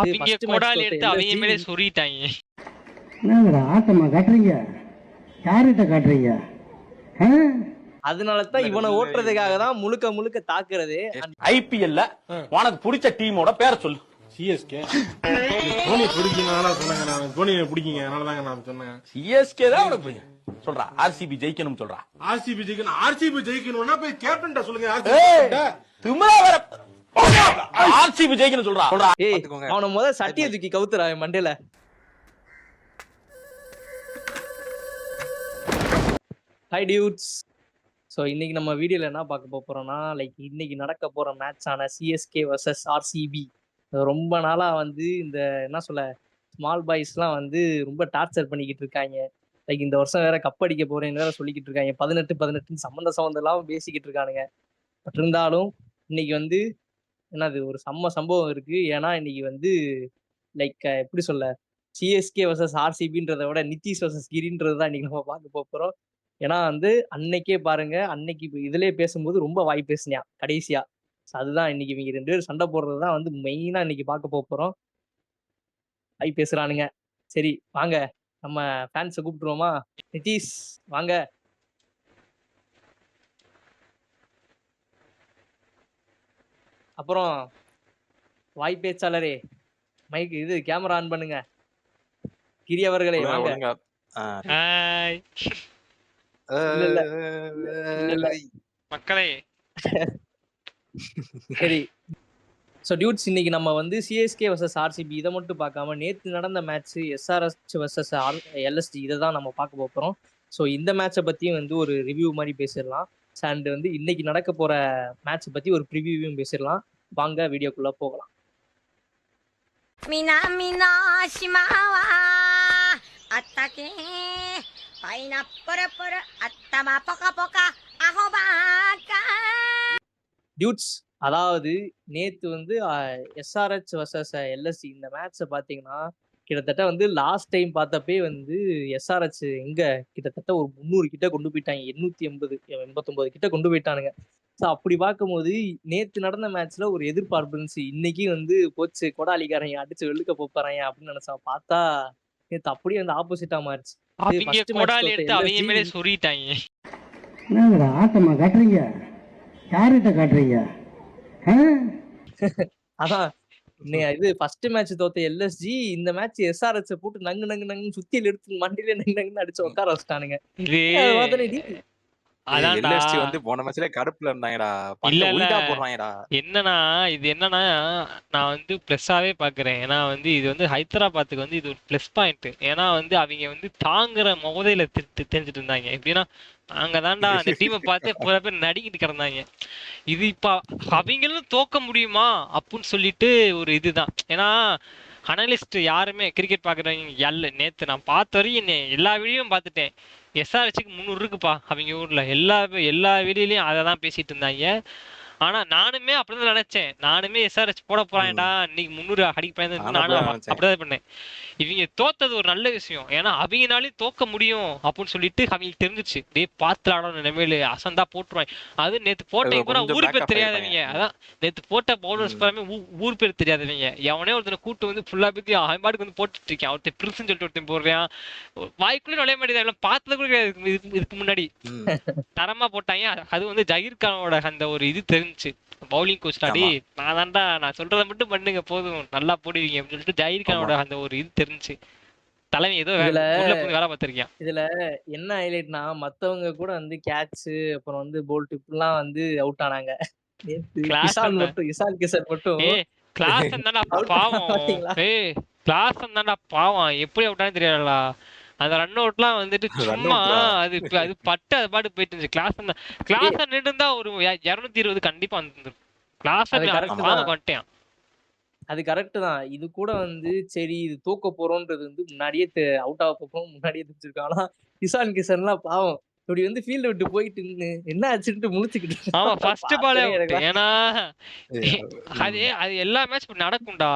அவங்க first match Kodali தோத்த எடுத்து அவங்க எல்எஸ்ஜி மேலே சொருகிட்டாங்க. என்னங்கடா ஆட்டமா காட்டுறீங்க? யார்கிட்ட காட்டுறீங்க? அதனால தான் இவனை ஓட்டுறதுக்காக தான் முழுக்க முழுக்க தாக்குறது. ஐபிஎல்ல உனக்கு பிடிச்ச டீமோட பேரை சொல்லு. சிஎஸ்கே. தோனி பிடிக்குனால சொன்னாங்க, நான் தோனியை பிடிக்குங்க அதனாலதாங்க நான் சொன்னேன். சிஎஸ்கே தான் உனக்கு பிடிக்கும் சொல்றா. ஆர்சிபி ஜெயிக்கணும் சொல்றா. ஆர்சிபி ஜெயிக்கணும். ஆர்சிபி ஜெயிக்கணும்னா போய் கேப்டன் சொல்லுங்க. திமிரா வேற ஆர்சிபி ஜெயிக்கணும் சொல்றா. ஏய் அவனை முத சட்டியை தூக்கி கவுத்துறா மண்டையில. High dudes. ஸோ இன்னைக்கு நம்ம வீடியோல என்ன பார்க்க போறோம்னா, லைக் இன்னைக்கு நடக்க போற மேட்சான சிஎஸ்கே வர்சஸ் ஆர்சிபி. ரொம்ப நாளா வந்து இந்த என்ன சொல்ல ஸ்மால் பாய்ஸ்லாம் வந்து ரொம்ப டார்ச்சர் பண்ணிக்கிட்டு இருக்காங்க. லைக் இந்த வருஷம் வேற கப் அடிக்க போறேன்னு வேற சொல்லிக்கிட்டு இருக்காங்க. 18 சம்மந்தம் எல்லாம் பேசிக்கிட்டு இருக்கானுங்க. பட் இருந்தாலும் இன்னைக்கு வந்து என்னது ஒரு சம்பவம் இருக்கு. ஏன்னா இன்னைக்கு வந்து லைக் எப்படி சொல்ல சிஎஸ்கே வர்சஸ் ஆர்சிபின்றத விட நிதிஷ் வர்சஸ் கிரின்றது தான் இன்னைக்கு நம்ம பார்க்க போறோம். ஏன்னா வந்து அன்னைக்கே பாருங்க, அன்னைக்கு இதுலயே பேசும்போது ரொம்ப வாய் பேசினியா கடைசியா. அதுதான் இன்னைக்கு இவங்க 2 பேரும் சண்டை போடுறது தான் வந்து மெயினா இன்னைக்கு பார்க்க போறோம். வாய் பேசுறானுங்க. சரி வாங்க நம்ம ஃபேன்ஸை கூப்பிட்டுருவோமா? நிதிஷ் வாங்க. அப்புறம் வாய் பேச்சாளரே மைக் இது கேமரா ஆன் பண்ணுங்க. கிரி அவர்களே வாங்க. ஹாய் இல்ல. மக்களே. சரி. ஸோ டியூட்ஸ் இன்னைக்கு நம்ம வந்து சிஎஸ்கே வர்சஸ் ஆர்சிபி இதை மட்டும் பார்க்காம நேற்று நடந்த மேட்ச் எஸ்ஆர்எச் வர்சஸ் எல்எஸ்டி இதை தான் நம்ம பார்க்க போகிறோம். ஸோ இந்த மேட்சை பற்றியும் வந்து ஒரு ரிவ்யூ மாதிரி பேசிடலாம். அண்ட் வந்து இன்னைக்கு நடக்க போகிற மேட்சை பற்றி ஒரு ப்ரிவியூவும் பேசிடலாம். வாங்க வீடியோக்குள்ளே போகலாம். டியூட்ஸ் அதாவது நேத்து வந்து எஸ்ஆர்எச் வர்சஸ் எல்எஸ்சி இந்த மேட்சை பார்த்தீங்கன்னா கிட்டத்தட்ட வந்து லாஸ்ட் டைம் பார்த்தப்பே வந்து எஸ்ஆர்எச் எங்க கிட்டத்தட்ட ஒரு 300 கிட்ட கொண்டு போயிட்டாங்க. 889 கிட்ட கொண்டு போயிட்டானுங்க. ஸோ அப்படி பார்க்கும்போது நேத்து நடந்த மேட்ச்ல ஒரு எதிர்பார்ப்பு இருந்துச்சு. இன்னைக்கு வந்து போச்சு கொடாலிக்காரங்க அடிச்சு வெளுக்க போறாங்க அப்படின்னு நினைச்சா பார்த்தா நேத்து அப்படியே வந்து ஆப்போசிட்டா மாறிச்சு. அவங்க கொடாலி எடுத்து அவங்க மேலே சொருகிட்டாங்க. என்னங்கடா ஆட்டமா காட்டுறீங்க? யார்கிட்ட காட்டுறீங்க? அதான் இது ஃபர்ஸ்ட் மேட்ச் தோத்த எல்எஸ்ஜி இந்த மேட்ச் எஸ்ஆர்எச் போட்டு நங்கு சுத்தியில எடுத்து மண்டியில நங்குன்னு அடிச்சு உட்கார வச்சுட்டானுங்க. வந்து போன மேட்ச்ல கடுப்புல இருந்தாங்கடா. என்னன்னா நான் வந்து பிளஸ்ஸாவே பாக்குறேன். ஏன்னா வந்து இது வந்து ஹைதராபாத்துக்கு வந்து இது ஒரு பிளஸ் பாயிண்ட். ஏன்னா வந்து அவங்க வந்து தாங்குற முகதையில தெரிஞ்சுட்டு இருந்தாங்க. எப்படின்னா அங்கதான்டா அந்த டீமை பார்த்து பல பேர் நடிக்கிட்டு கிடந்தாங்க. இது இப்ப அவங்களும் தோக்க முடியுமா அப்படின்னு சொல்லிட்டு ஒரு இதுதான். ஏன்னா அனலிஸ்ட் யாருமே கிரிக்கெட் பாக்குறவங்க நேத்து நான் பார்த்த வரையும் எல்லா வீடியோவும் பார்த்துட்டேன். எஸ்ஆர்எச்சுக்கு 300 இருக்குப்பா அவங்க ஊர்ல. எல்லா வீடியோலயும் அதை தான் பேசிட்டு இருந்தாங்க. ஆனா நானுமே அப்படிதான் நினைச்சேன். நானுமே எஸ்ஆர்எச் போட போறான்டா இன்னைக்கு 300 அடிக்க போறேன் நானும் அப்படிதான் பண்ணேன். இவங்க தோத்தது ஒரு நல்ல விஷயம். ஏன்னா அவங்கனாலையும் தோக்க முடியும் அப்படின்னு சொல்லிட்டு அவங்களுக்கு தெரிஞ்சிச்சு. டே பார்த்து ஆடணும் நிலைமையில அசந்தா போட்டுருவாங்க. அது நேத்து போட்ட பூரா ஊர் பேர் தெரியாதவங்க. அதான் நேத்து போட்ட பவுலர்ஸ் பூராமே ஊர் பேர் தெரியாதவங்க. எவனே ஒருத்தனை கூட்டு வந்து ஃபுல்லா பத்தி அவன்பாட்டுக்கு வந்து போட்டுட்டு இருக்கேன். ஒருத்தர் பிரிசுன்னு சொல்லிட்டு ஒருத்தன் போடுறான். வாய்க்குள்ளே நுழைய மாட்டேங்குது. பார்த்தது கூட இதுக்கு முன்னாடி தரமா போட்டாங்க. அது வந்து ஜஹீர் கானோட அந்த ஒரு இது தெரிஞ்சு பவுலிங் கோச் டாடி நான் சொல்றதை மட்டும் பண்ணுங்க போதும் நல்லா போடுவீங்க அப்படின்னு சொல்லிட்டு ஜஹீர் கானோட அந்த ஒரு இது தெரிஞ்சு தலைமை ஏதோ வேலை பார்த்திருக்கேன். இதுல என்ன ஹைலைட்னா மத்தவங்க கூட வந்து கேட்ச் அப்புறம் வந்து போல்ட் இப்படிலாம் வந்து அவுட் ஆனாங்க. இசால் கிஷன் மட்டும் கிளாஸ் தானே பாவம். கிளாஸ் தானே பாவம் எப்படி அவுட் ஆனு தெரியாதா? அந்த ரன் அவுட்லாம் வந்துட்டு சும்மா அது பட்டு அது பாட்டு போயிட்டு இருந்துச்சு. கிளாஸ் நின்று இருந்தா ஒரு 220 கண்டிப்பா வந்து கிளாஸ் வந்துட்டேன். அது கரெக்ட் தான். இது கூட வந்து சரி இது தூக்க போறோம்ன்றது வந்து முன்னாடியே அவுட் ஆக போறோம் முன்னாடியே தெரிஞ்சிருக்கான். ஆனா இசான் கிஷன்லாம் பாவம் இப்படி வந்து ஃபீல்ட் விட்டு போயிட்டு என்ன ஆச்சுட்டு முழிச்சுக்கிட்டு. ஆமா ஃபர்ஸ்ட் பாலே ஏன்னா அது எல்லா மேட்ச் நடக்கும்டா.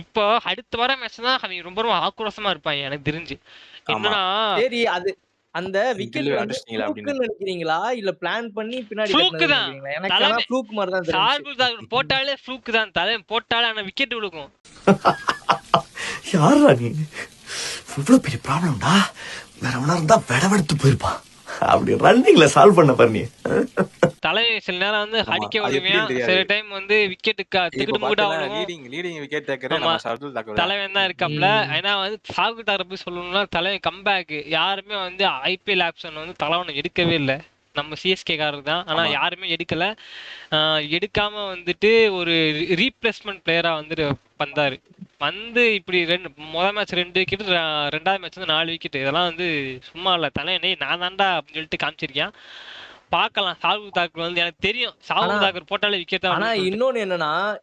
இப்போ அடுத்த வர மேட்ச் தான் அவங்க ரொம்ப ரொம்ப ஆக்ரோஷமா இருப்பாங்க எனக்கு தெரிஞ்சு. என்னன்னா சரி அது அந்த விக்கெட் நினைக்கிறீங்களா இல்ல பிளான் பண்ணி பின்னாடி போட்டாலே ஃப்ளூக் தான். தலை போட்டாலே ஆனா விக்கெட் விழுகும். யாரா நீ? இவ்வளவு பெரிய ப்ராப்ளம்டா. வேற எவனா இருந்தா வெடவெடுத்து போயிருப்பான். அப்படி ரன்னிங்ல சால்வ் பண்ண பாரு நீ. தலைமை சில நேரம் வந்து ஆமா, அடிக்க அது விடுவேன், எப்படின்னு சில தெரியாது. டைம் வந்து விக்கெட்டுக்கு இப்ப திக்கிட்டு கூட பாத்தீங்கன்னா ஆகணும். லீடிங் விக்கெட் டேக்கரே ஆமா, நம்ம ஷர்துல் தாக்கூர் தான். தலைவன் தான் இருக்காப்ல. ஏன்னா வந்து சாகு தரப்பு சொல்லணும்னா தலைவன் கம்பேக் யாருமே வந்து ஐபிஎல் ஆப்ஷன் வந்து தலைவனை எடுக்கவே இல்லை. நம்ம சிஎஸ்கே காரர் தான், ஆனா ஆமா. யாருமே எடுக்கல. எடுக்காம வந்துட்டு ஒரு ரீப்ளேஸ்மெண்ட் பிளேயரா வந்துட்டு வந்தாரு. வந்து இப்படி முதல் மேட்ச் 2 விக்கெட், ரெண்டாவது மேட்ச் வந்து 4 விக்கெட். இதெல்லாம் வந்து சும்மா இல்ல, தலைவனே நான் தான்டா அப்படின்னு சொல்லிட்டு காமிச்சிருக்கேன். பார்க்கலாம். சாகுல் தாக்கூர் வந்து எனக்கு தெரியும், சாகுல் தாக்கூர் போட்டாலே விக்கெட் தான் ஆனா வரும்னு சொல்லிட்டு.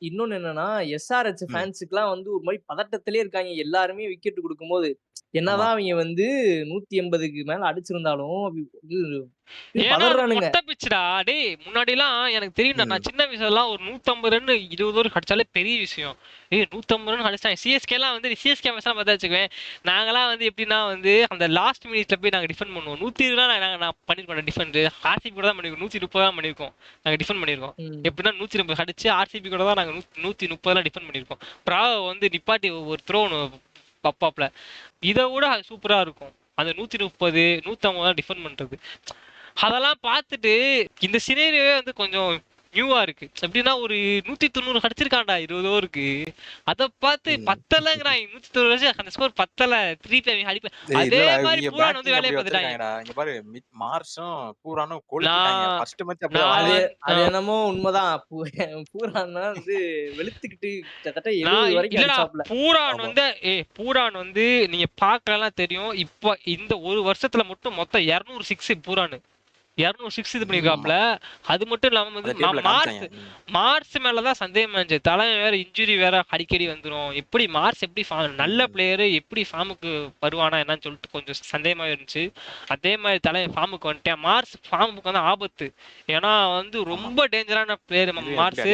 இன்னொன்னு என்னன்னா எஸ்ஆர்ஹெச் ஃபேன்ஸுக்குலாம் வந்து ஒரு மாதிரி பதட்டத்திலே இருக்காங்க. எல்லாருமே விக்கெட் கொடுக்கும்போது ஆமா. என்னதான் அவங்க வந்து 180க்கு மேல அடிச்சிருந்தாலும் ஏன்னா அது பதறானுங்க. மொட்டை பிச்சுடா. டேய் முன்னாடிலாம் எனக்கு தெரியும்டா, நான் சின்ன வயசுலலாம் ஒரு 150 ரன் 20 ஓவர் அடிச்சாலே பெரிய விஷயம். 150 ரன் அடிச்சாங்க. சிஎஸ்கேலாம் வந்து சிஎஸ்கே மேட்ச்லாம் பார்த்தா வச்சுக்குவேன், நாங்களாம் வந்து எப்படின்னா வந்து அந்த லாஸ்ட் மினிட்ல போய் நாங்கள் டிஃபெண்ட் பண்ணுவோம். 120 நான் பண்ணிருக்கோம் டிஃபெண்ட். ஆர்சிபி கூட தான் பண்ணிருக்கோம், 130 தான் பண்ணிருக்கோம். நாங்கள் டிஃபெண்ட் பண்ணிருக்கோம். எப்படின்னா 150 அடிச்சு ஆர்சிபி கூட தான் நாங்கள் 130 டிஃபெண்ட் பண்ணிருக்கோம். ப்ராவோ வந்து நிப்பாட்டி ஒரு த்ரோ ஒன்று பப்பாப்ல இதை விட சூப்பரா இருக்கும். அந்த 130 150 டிஃபெண்ட் பண்றது, அதெல்லாம் பார்த்துட்டு இந்த சினேரியோவே வந்து கொஞ்சம் நியூவா இருக்கு. எப்படின்னா ஒரு 190 அடிச்சிருக்கான்டா 20 ஓவருக்கு. அதை பார்த்து பத்தலைங்கிறான். 190 வச்சு அந்த ஸ்கோர் பத்தல, திருப்பி அவங்க அடிப்பேன். அதே மாதிரி பூரான் வந்து வேலையை பார்த்துட்டாங்க. இங்க பாரு, மார்ஸும் பூரானும் கொளுத்திட்டாங்க. ஃபர்ஸ்ட் மேட்ச் அப்படியே அது என்னமோ உண்மைதான். பூரான்னா வந்து வெளுத்துக்கிட்டு கிட்டத்தட்ட 70 வரைக்கும் அடிச்சாப்ல. பூரான் வந்து நீங்க பார்க்கலாம் தெரியும். இப்போ இந்த ஒரு வருஷத்துல மட்டும் மொத்தம் 206 பூரானு 206 இது பண்ணிருக்காப்ல. அது மட்டும் இல்லாம வந்து மார்ஸ் மேலதான் சந்தேகம் இருந்துச்சு. தலைமை வேற இன்ஜுரி வேற அடிக்கடி வந்துடும். எப்படி மார்ஸ் எப்படி நல்ல பிளேயரு எப்படி ஃபார்முக்கு வருவானா என்னன்னு சொல்லிட்டு கொஞ்சம் சந்தேகமா இருந்துச்சு. அதே மாதிரி தலைமை ஃபார்முக்கு வந்துட்டேன். மார்ஸ் ஃபார்முக்கு வந்து ஆபத்து. ஏன்னா வந்து ரொம்ப டேஞ்சரான பிளேயர் மார்ஸ்.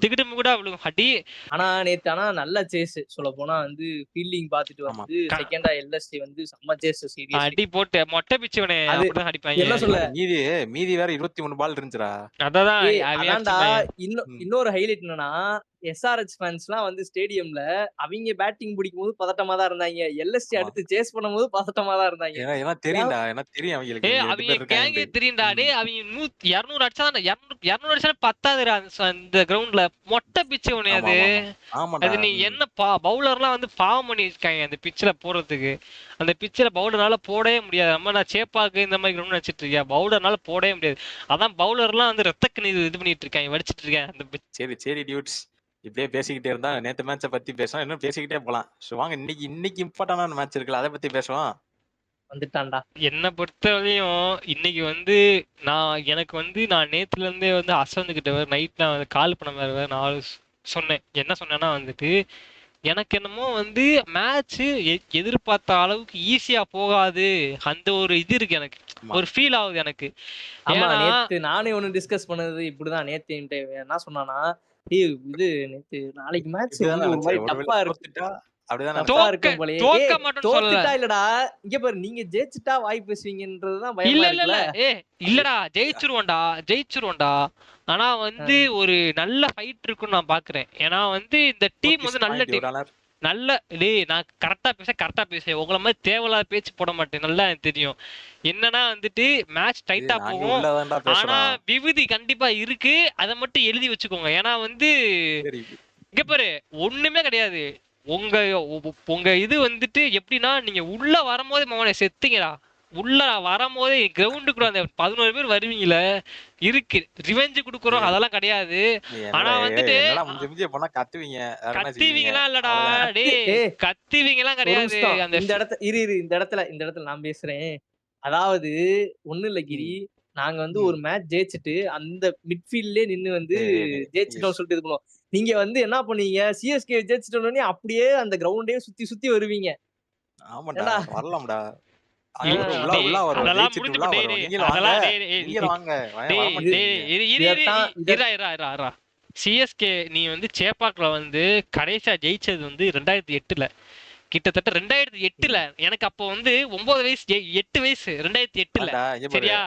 திகிட்டு கூட அவளுக்கு அடி. ஆனா நல்ல சேஸ் சொல்ல போனா வந்து ஃபீல்டிங் பார்த்துட்டு வந்து செகண்டா எல்எஸ்டி வந்து செம்ம சேஸ். அடி போட்டு மொட்டை பிச்சவனே அப்படிதான் அடிப்பாங்க. மீதி வேற 23 பால் இருந்துச்சுடா. இன்னொரு ஹைலைட் என்னன்னா எஸ்ஆர்ஹெச் ஃபேன்ஸ்லாம் வந்து ஸ்டேடியம்ல அவங்க பேட்டிங் பிடிக்கும் போது பதட்டமா தான் இருந்தாங்க. எல்எஸ்டி அடுத்து சேஸ் பண்ணும்போது பதட்டமா தான் இருந்தாங்க. ஏன்னா தெரியும்டா, எனக்கு தெரியும் அவங்களுக்கு. அவங்க கேங்கே தெரியும்டா. டேய் அவங்க 200 அடிச்சா 200 அடிச்சா பத்தாதுடா அந்த கிரவுண்ட்ல. மொட்டை பிச்சவனே அது. அது நீ என்ன பவுலர்லாம் வந்து பாவம் பண்ணி இருக்காங்க அந்த பிச்சில போறதுக்கு. அந்த பிச்சில பவுலர்னால போடவே முடியாது. நான் சேப்பாக்கு இந்த மாதிரி கிரவுண்ட் வச்சிட்டு இருக்கேன், பவுலர்னால போடவே முடியாது. அதான் பவுலர்லாம் வந்து ரத்தக்கு இது பண்ணிட்டு இருக்காங்க, வடிச்சிட்டு இருக்கேன் அந்த. சரி டியூட்ஸ், இப்படியே பேசிக்கிட்டே இருந்தா நேத்து மேட்சை பத்தி பேசுவோம், இன்னும் பேசிக்கிட்டே போலாம். வாங்க இன்னைக்கு இம்பார்ட்டன்டான மேட்ச் இருக்குல்ல, அதை பத்தி பேசுவோம். வந்துட்டான்டா. என்னை பொறுத்தவரையும் இன்னைக்கு வந்து எனக்கு வந்து நான் நேத்துல இருந்தே வந்து அசந்து கிட்ட நைட் நான் வந்து கால் பண்ண வேற நான் சொன்னேன். என்ன சொன்னேன்னா வந்துட்டு எனக்கு என்னமோ வந்து மேட்ச் எதிர்பார்த்த அளவுக்கு ஈஸியா போகாது, அந்த ஒரு இது இருக்கு எனக்கு, ஒரு ஃபீல் ஆகுது எனக்கு. நேத்து நானே ஒண்ணு டிஸ்கஸ் பண்ணது இப்படிதான். நேத்து என்ன சொன்னானா, இது நேத்து நாளைக்கு மேட்ச் ஒரு மாதிரி டப்பா இருக்கு, இல்லடா இங்க பாரு, நீங்க ஜெயிச்சுட்டா வாய் பேசுவீங்கன்றதுதான் பயமா இருக்குல்ல. இல்லடா ஜெயிச்சிருவோம்டா. ஆனா வந்து ஒரு நல்ல ஃபைட் இருக்குன்னு நான் பாக்குறேன். ஏன்னா வந்து இந்த டீம் வந்து நல்ல டீம். நான் கரெக்டா பேசுறேன். உங்களை மாதிரி தேவையில்லாத பேச்சு போட மாட்டேன், நல்லா எனக்கு தெரியும். என்னன்னா வந்துட்டு மேட்ச் டைட்டா போகும், ஆனா விகுதி கண்டிப்பா இருக்கு, அதை மட்டும் எழுதி வச்சுக்கோங்க. ஏன்னா வந்து இங்க பாரு ஒண்ணுமே கிடையாது. உங்க இது வந்துட்டு எப்படின்னா, நீங்க உள்ள வரும்போதே மவனை செத்துங்கடா. உள்ள வரும்போதே கிரவுண்டுக்குள்ள அந்த 11 பேர் வருவீங்களே, இருக்கு ரிவெஞ்ச் குடுக்குறோம், அதெல்லாம் கிடையாது. ஆனா வந்துட்டு கத்துவீங்களா இல்லடா, டேய் கத்துவீங்கலாம் கிடையாது. இந்த இடத்துல நான் பேசுறேன். அதாவது ஒண்ணு இல்ல கிரி, நாங்க வந்து ஒரு மேட்ச் ஜெயிச்சுட்டு அந்த மிட்ஃபீல்ட்லயே நின்னு வந்து ஜெயிச்சிட்டோம் சொல்லிட்டு இது பண்ணுவோம். நீங்க வந்து என்ன பண்ணீங்க, சிஎஸ்கே ஜெயிச்சிட்டோன்னே அப்படியே அந்த கிரவுண்டே சுத்தி வருவீங்க. வரலாம்டா. சிஎஸ்கே நீ வந்து சேப்பாக்ல வந்து கடைசியா ஜெயிச்சது வந்து 2008ல. கிட்டத்தட்ட 2008ல எனக்கு அப்போ வந்து 9 வயசு 8 வயசு 2008ல. அதான்டா, இங்க பாரு. சரியா?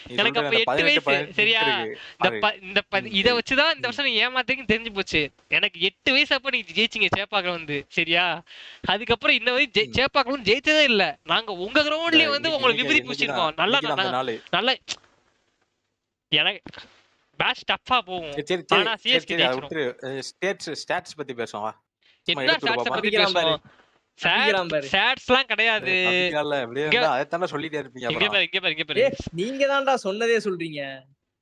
நீ எனக்கு சொல்ற அப்ப அந்த 8 18, வயசு. 18 சரியா? இருக்கு. இந்த பாரு. இந்த இத சரி. வச்சுதான் இந்த வருஷம் நீ ஏமாத்தீங்கன்னு தெரிஞ்சு போச்சு. எனக்கு 8 வயசு அப்ப நீங்க ஜெயிச்சீங்க சேப்பாக்கல வந்து. சரியா? அதுக்கப்புறம் இன்ன வரை சேப்பாக்கல வந்து ஜெயிச்சதே இல்ல. நாங்க உங்க கிரவுண்ட்லயே வந்து உங்களை விபதி பூசிருக்கோம். நல்லா அந்த நாள். நல்லா எனக்கு பேட்ச் டஃப்பா போகும். சரி சரி சரி ஆனா சரி சிஎஸ்கே சரி அதை ஜெயிச்சிரும். விட்டுரு. ஸ்டாட்ஸ் பத்தி பேசுவோம் வா. சும்மா என்ன எடுத்து விடு ஸ்டாட்ஸ் பாப்பா. பத்தி தப்பிக்கிறான் பாரு. பேசுவோம்? தப்பிக்கிறான் பாரு. ஸ்டாட்ஸ்லாம் கிடையாது. தப்பிக்கல அப்படியே இங்க இருந்தா அதைத்தானே சொல்லிட்டே இருப்பீங்க இங்க அப்புறம். பாரு இங்க பாரு இங்க பாரு. நீங்க தான்டா சொன்னதே சொல்றீங்க.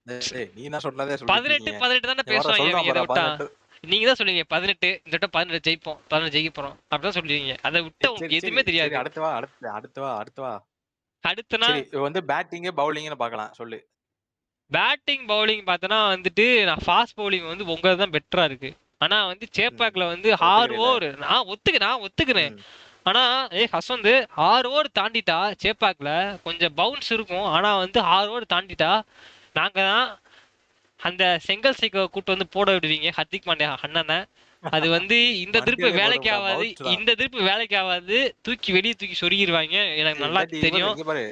டேய், நீ என்ன சொன்னதே சொல்லிட்டு 18 இருக்கீங்க. 18 தானே வர பேசுவாங்க சொல்றான் இவங்க. இதை பாரு, விட்டா 18. நீங்க தான் சொல்லுவீங்க 18 இந்த வட்டம் 18 ஜெயிப்போம் 18 ஜெயிக்க போறோம் அப்படிதான் சொல்லுவீங்க. அதை விட்டு சரி உங்களுக்கு சரி எதுவுமே சரி தெரியாது. அடுத்து வா அடுத்து வா. அடுத்தனா சரி இது வந்து பேட்டிங் பவுலிங்னு பார்க்கலாம் சொல்லு. பேட்டிங் பவுலிங் பார்த்தனா வந்துட்டு நான் ஃபாஸ்ட் பவுலிங் வந்து உங்களது தான் பெட்டரா இருக்கு. ஆனா வந்து சேப்பாக்ல வந்து 6 ஓவர் நான் ஒத்துக்கிறேன். ஆனா ஹஸ்வந்த் 6 ஓவர் தாண்டிட்டா சேப்பாக்ல கொஞ்சம் பவுன்ஸ் இருக்கும். ஆனா வந்து 6 ஓவர் தாண்டிட்டா நாங்க தான் அந்த செங்கல் சைக்கோ கூட்டு வந்து போட விடுவீங்க ஹர்திக் பாண்டியா அண்ணனை. அது வந்து இந்த திருப்பு வேலைக்கு ஆகாது. இந்த திருப்பு வேலைக்கு ஆகாது. வெளியே தூக்கி சொருகிடுவாங்க. எனக்கு நல்லா தெரியும். இங்க பாரு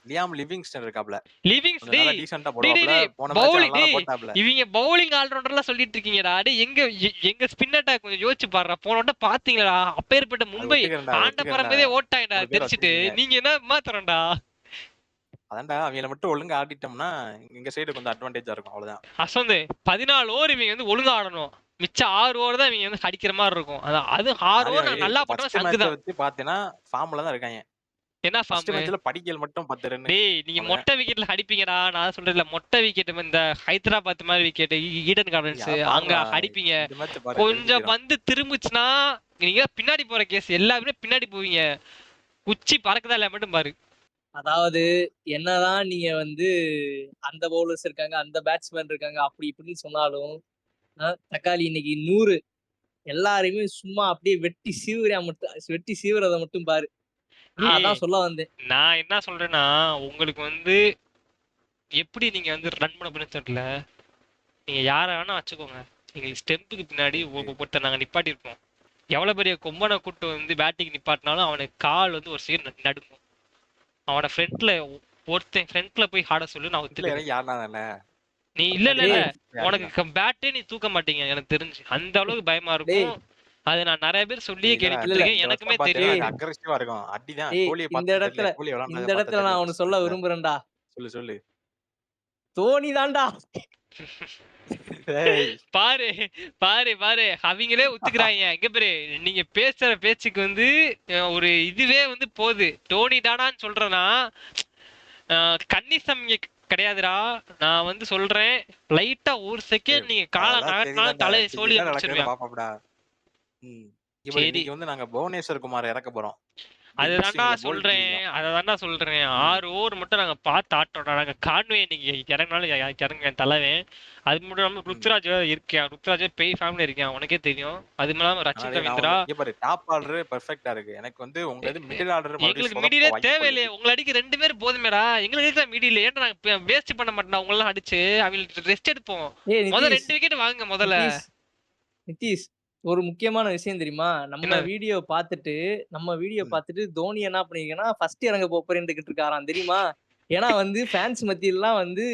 லியாம் லிவிங்ஸ்டன் இருக்காப்ல. லிவிங்ஸ் நல்லா டீசன்ட்டா போடுவாப்ல. போன மேட்ச் பவுலிங் நல்லா போட்டாப்ல. இவங்க பவுலிங் ஆல்ரவுண்டர்லாம் சொல்லிட்டு இருக்கீங்கடா. டேய் எங்க ஸ்பின் அட்டாக் கொஞ்சம் யோசிச்சு பாருடா. போன வட்டம் பாத்தீங்களா? அப்பேற்பட்ட மும்பை ஆண்ட பரம்பரையே ஓட்டாங்கடா தெரிச்சிட்டு. நீங்க என்ன மாத்துறோம்டா? அதான்டா அவங்கள மட்டும் ஒழுங்கா ஆடிட்டோம்னா எங்க சைடு கொஞ்சம் அட்வான்டேஜா இருக்கும் அவ்வளவுதான். அசந்து 14 ஓவர் இவங்க வந்து ஒழுங்கா ஆடணும். மிச்சம் 6 ஓவர் தான் இவங்க வந்து அடிக்கிற மாதிரி இருக்கும். அது 6 ஓவர் நான் நல்லா பண்றேன் சங்கு தான். வச்சு பாத்தீனா ஃபார்ம்ல தான் இருக்காங்க. என்ன ஃபார்ம்? ஃபர்ஸ்ட் மேட்ச்ல படிக்கல் மட்டும் 10 ரன். டேய் நீங்க மொட்டை விக்கெட்ல அடிப்பீங்கடா. நான் சொல்றேன்ல மொட்டை விக்கெட் இந்த ஹைதராபாத் மாதிரி விக்கெட் ஈடன் கார்டன்ஸ் அங்க அடிப்பீங்க. கொஞ்சம் வந்து திரும்பிச்சுனா நீங்க பின்னாடி போற கேஸ் எல்லாருமே பின்னாடி போவீங்க. குச்சி பறக்குதா இல்ல மட்டும் பாரு. அதாவது என்னதான் நீங்க வந்து அந்த பவுலர்ஸ் இருக்காங்க அந்த பேட்ஸ்மேன் இருக்காங்க அப்படி இப்படின்னு சொன்னாலும் தக்காளி இன்னைக்கு 100 எல்லாரையுமே சும்மா அப்படியே வெட்டி சீவுறத மட்டும் பாரு. அதான் சொல்ல வந்தேன். நான் என்ன சொல்றேன்னா உங்களுக்கு வந்து எப்படி நீங்க வந்து ரன் பண்ண தெரியல. நீங்க யார வேணா வச்சுக்கோங்க. எங்களுக்கு ஸ்டெம்புக்கு பின்னாடி ஒருத்தர் நாங்க நிப்பாட்டி இருப்போம். எவ்வளவு பெரிய கொம்பனை கூட்டு வந்து பேட்டிங் நிப்பாட்டினாலும் அவனுக்கு கால் வந்து ஒரு சீர் நடுக்கும். அவன ஃப்ரண்ட்ல போய் ஆட சொல்லு. நான் ஒத்துக்கிறேன். நீ இல்ல உனக்கு பேட்டே நீ தூக்க மாட்டீங்க எனக்கு தெரிஞ்சு. அந்த அளவுக்கு பயமா இருக்கும். அது நான் நிறைய பேர் சொல்லியே கேள்விப்பட்டிருக்கேன். எனக்குமே தெரியும். அக்ரெசிவா இருக்கும். அடிதான். இந்த இடத்துல நான் ஒன்னு சொல்ல விரும்புறேன்டா. சொல்லு. தோனி தான்டா. பாரு அவங்களே ஒத்துக்கிறாங்க. இங்க பாரு நீங்க பேசுற பேச்சுக்கு வந்து ஒரு இதுவே வந்து போகுது. டோனி டாடான்னு சொல்றேன்னா கன்னிசம் கிடையாதுடா. நான் வந்து சொல்றேன் லைட்டா ஒரு செகண்ட் நீங்க காலை நகர்த்தினாலும் தலையை சோழி அடிச்சிருவேன். சரி வந்து நாங்க புவனேஸ்வர் குமார் இறக்க போறோம். அதுதான்டா சொல்றேன் 6 ஓவர் மட்டும் நாங்க பார்த்து ஆட்டோம். நாங்க கான்வே இன்னைக்கு இறங்கினாலும் இறங்க தலைவன். அது மட்டும் இல்லாம ருத்ராஜ் இருக்கேன். ருத்ராஜ் பெய் ஃபேமிலி இருக்கேன். உனக்கே தெரியும். அது இல்லாம ரச்சின் ரவீந்திரா டாப் ஆர்டர் பெர்ஃபெக்ட்டா இருக்கு. எனக்கு வந்து உங்க மிடில் ஆர்டர் எங்களுக்கு மிடிலே தேவையில்லையே. உங்களை அடிக்க 2 பேர் போதுமேடா. எங்களுக்கு மிடில் ஏன்டா நாங்க வேஸ்ட் பண்ண மாட்டோம். அவங்க எல்லாம் அடிச்சு அவங்களுக்கு ரெஸ்ட் எடுப்போம். முதல்ல 2 விக்கெட் வாங்க முதல்ல. நிதிஷ் ஒரு முக்கியமான விஷயம் தெரியுமா? நம்ம வீடியோ பார்த்துட்டு தோனி என்ன பண்ணிருக்கேன்னா ஃபர்ஸ்ட் இறங்க போறேன்னு இருக்காராம் தெரியுமா? ஏன்னா வந்து ஃபேன்ஸ் மத்தியிலாம் வந்து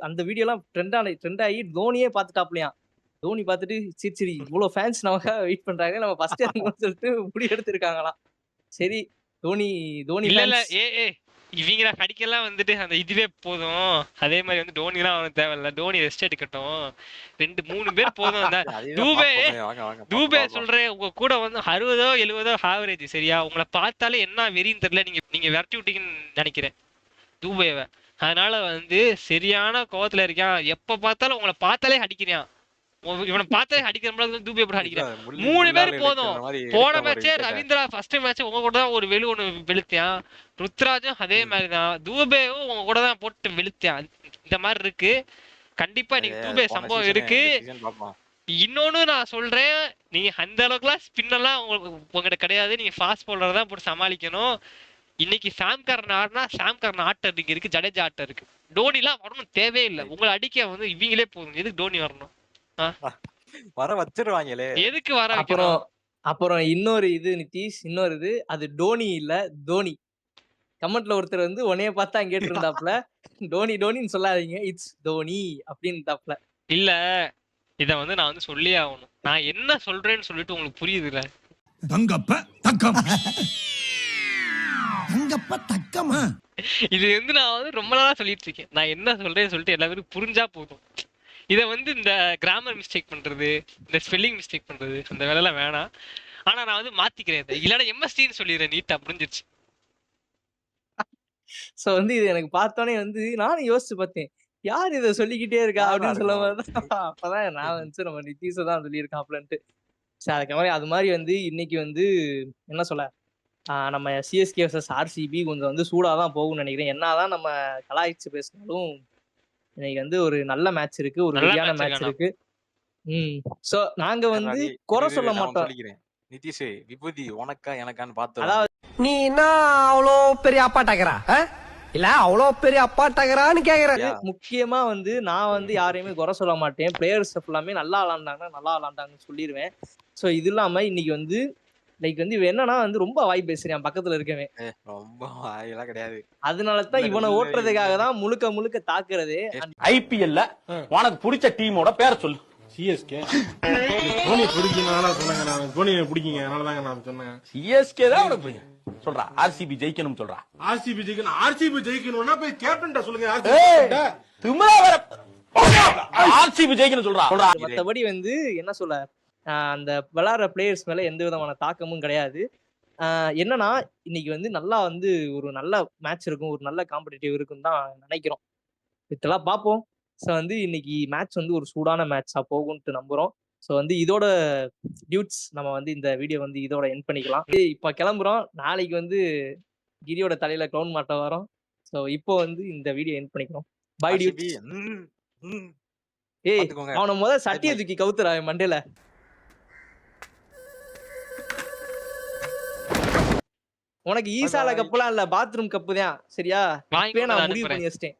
அந்த வீடியோ எல்லாம் ட்ரெண்ட் ஆகி தோனியே பார்த்துட்டாப்லையாம். தோனி பார்த்துட்டு சரி இவ்வளவு ஃபேன்ஸ் நமக்காக வெயிட் பண்றாங்க, நம்ம ஃபர்ஸ்ட் இறங்கணும்னு சொல்லிட்டு முடிவு எடுத்திருக்காங்களாம். சரி தோனி இல்ல இவங்க கடிக்கலாம் வந்துட்டு அந்த இதுவே போதும். அதே மாதிரி வந்து டோனிலாம் அவனுக்கு தேவையில்ல. டோனி ரெஸ்ட் எடுக்கட்டும். 2-3 பேர் போதும். தூபே சொல்றேன் உங்க கூட வந்து 60ஓ 70ஓ ஆவரேஜ். சரியா? உங்களை பார்த்தாலே என்ன வெறின்னு தெரியல. நீங்க விரட்டி விட்டீங்கன்னு நினைக்கிறேன் தூபேவை. அதனால வந்து சரியான கோவத்துல இருக்கான். எப்ப பார்த்தாலும் உங்களை பார்த்தாலே அடிக்கிறான். இவனை பார்த்தாலே அடிக்கிற தூபே எப்படி அடிக்கிறான். 3 பேர் போதும். போன மேட்சே ரவீந்திரா ஃபர்ஸ்ட் மேட்ச் உங்க கூட தான் ஒரு ஒண்ணு வெளுத்தியான். ருத்ராஜும் அதே மாதிரிதான். தூபேவும் உங்க கூட தான் போட்டு வெளுத்தியான். இந்த மாதிரி இருக்கு. கண்டிப்பா நீங்க தூபே சம்பவம் இருக்கு. இன்னொன்னு நான் சொல்றேன், நீங்க அந்த அளவுக்குலாம் ஸ்பின் எல்லாம் உங்ககிட்ட கிடையாது. நீங்க ஃபாஸ்ட் பவுலர் தான் போட்டு சமாளிக்கணும். இன்னைக்கு சாம் கரன் ஆட்டர் இருக்கு, ஜடேஜா ஆட்டர் இருக்கு. டோனி எல்லாம் வரணும் தேவையில்லை. உங்களை அடிக்க வந்து இவங்களே போதும். எதுக்கு டோனி வரணும்? வர வச்சிருவாங்களே. எதுக்கு வர வைக்கணும்? அப்புறம் இன்னொரு இது நிதிஷ், இன்னொரு இது அது டோனி இல்ல தோனி. கமெண்ட்ல ஒருத்தர் வந்து உன்னைய பார்த்தா கேட்டிருந்தாப்ல. டோனின்னு சொல்லாதீங்க. இட்ஸ் தோனி அப்படின்ட்டாப்ல. இல்ல இத வந்து நான் வந்து சொல்லியே ஆகணும். நான் என்ன சொல்றேன்னு சொல்லிட்டு உங்களுக்கு புரியுதுல்ல? தங்கப்ப தக்கம் தங்கப்ப தக்கமா இது வந்து நான் வந்து ரொம்ப நாளா சொல்லிட்டு இருக்கேன். நான் என்ன சொல்றேன்னு சொல்லிட்டு எல்லா பேருக்கும் புரிஞ்சா போதும். இத வந்து இந்த கிராமர் மிஸ்டேக் பண்றது, இந்த ஸ்பெல்லிங் மிஸ்டேக் பண்றது அந்த வேலைலாம் வேணாம். ஆனா நான் வந்து மாத்திக்கிறேன் இத. இல்லன்னா எம்எஸ்டின்னு சொல்லிடுறேன் நீட்டா புரிஞ்சிருச்சு. சோ வந்து இது எனக்கு பார்த்தோனே வந்து நானும் யோசிச்சு பார்த்தேன். யார் இத சொல்லிக்கிட்டே இருக்கா? யாரா அப்படின்னு சொல்லும் போது இருக்கும்? தான் அப்பதான் நான் வந்து நம்ம நிதிஷ தான் சொல்லியிருக்காப்லன்ட்டு. சரி அதுக்கு மாதிரி அது மாதிரி வந்து இன்னைக்கு வந்து என்ன சொல்ல? நம்ம சிஎஸ்கே வெர்சஸ் ஆர்சிபி கொஞ்சம் வந்து சூடா தான் போகும்னு நினைக்கிறேன். என்னதான் நம்ம கலாய்ச்சு பேசினாலும் இன்னைக்கு வந்து ஒரு நல்ல மேட்ச் இருக்கு. ஒரு நல்ல வெறியான மேட்ச் மேட்ச் இருக்கானா? இருக்கு. சோ நாங்க வந்து சரி, குறை இரு, சொல்ல நான் ஒண்ணு மாட்டோம். சொல்லிக்கிறேன். நிதிஷ் விபூதி உனக்கா எனக்கான்னு பார்த்து அதாவது நீ என்ன அவ்வளோ பெரிய அப்பாட்டாக்கறா இல்ல அவ்வளோ பெரிய அப்பாட்டாக்கறான்னு கேக்குற. முக்கியமா வந்து நான் வந்து யாரையுமே குறை சொல்ல மாட்டேன். பிளேயர்ஸ் எல்லாமே நல்லா விளையாண்டாங்கன்னு சொல்லிருவேன். சோ இது இல்லாம இன்னைக்கு வந்து லைக் வந்து இவன் என்னன்னா வந்து ரொம்ப வாய் பேசுறான் பக்கத்துல இருக்கவன். ரொம்ப வாயெல்லாம் கிடையாது. அதனால தான் இவனை ஓட்டுறதுக்காக தான் முழுக்க தாக்குறதே. ஐபிஎல்ல உனக்கு பிடிச்ச டீமோட பேரை சொல்லு. சிஎஸ்கே தோனி பிடிக்கனால சொன்னாங்க நான் தோனியை பிடிக்குங்க அதனாலதாங்க நான் சொன்னேன். சிஎஸ்கே தான் உனக்கு பிடிக்கும். சொல்றா ஆர்சிபி ஜெயிக்கணும் சொல்றா. ஆர்சிபி ஜெயிக்கணும்னா போய் கேப்டன் சொல்லுங்க. திமிரா வேற ஆர்சிபி ஜெயிக்கணும் சொல்றா. சொல்றா. மத்தபடி வந்து என்ன சொல்ல அந்த விளையாடுற பிளேயர்ஸ் மேல எந்த விதமான தாக்கமும் கிடையாது. என்னன்னா இன்னைக்கு வந்து நல்லா வந்து ஒரு நல்ல மேட்ச் இருக்கும். ஒரு நல்ல காம்படிட்டிவ் இருக்குன்னு தான் நினைக்கிறோம். இதெல்லாம் பார்ப்போம். ஸோ வந்து இன்னைக்கு மேட்ச் வந்து ஒரு சூடான மேட்ச்சா போகும்ட்டு நம்புறோம். ஸோ வந்து இதோட டியூட்ஸ் நம்ம வந்து இந்த வீடியோ வந்து இதோட எண்ட் பண்ணிக்கலாம். இப்ப கிளம்புறோம். நாளைக்கு வந்து கிரியோட தலையில கிரவுண்ட் மாட்ட வரோம். ஸோ இப்போ வந்து இந்த வீடியோ எண்ட் பண்ணிக்கிறோம். Bye RCB, dudes. ஏய் பாத்துக்கோங்க. அவன முதல்ல சட்டியை தூக்கி கவுத்துறா என் மண்டையில. உனக்கு ஈசால கப்புலாம் இல்ல பாத்ரூம் கப்பு தான் சரியா? வாங்கி இப்பயே கொண்டு நான் வந்து முடிவு அனுப்புறேன். பண்ணி வச்சிட்டேன்.